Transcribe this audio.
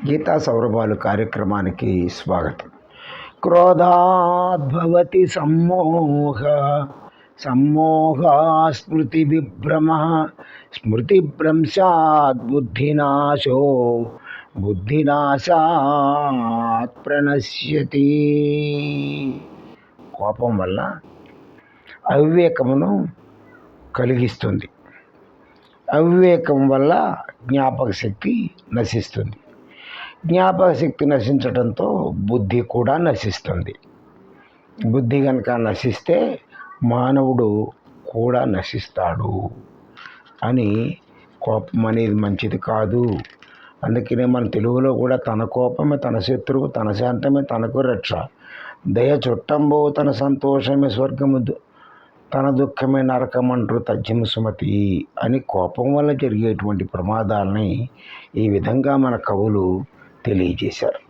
గీతా సౌరభాలు కార్యక్రమానికి స్వాగతం. క్రోధాద్భవతి సమ్మోహ, సమ్మోహా స్మృతి విభ్రమ, స్మృతిభ్రంశాత్ బుద్ధినాశో, బుద్ధినాశాత్ ప్రణశ్యతి. కోపం వల్ల అవివేకమును కలిగిస్తుంది. అవివేకం వల్ల జ్ఞాపక శక్తి నశిస్తుంది. జ్ఞాపక శక్తి నశించడంతో బుద్ధి కూడా నశిస్తుంది. బుద్ధి కనుక నశిస్తే మానవుడు కూడా నశిస్తాడు అని కోపం అనేది మంచిది కాదు. అందుకనే మన తెలుగులో కూడా తన కోపమే తన శత్రువు, తన శాంతమే తనకు రక్ష, దయ చుట్టంబో తన సంతోషమే స్వర్గము, తన దుఃఖమే నరకమంటూ తజ్జము సుమతి అని కోపం వల్ల జరిగేటువంటి ప్రమాదాలని ఈ విధంగా మన కవులు తెలియజేశారు.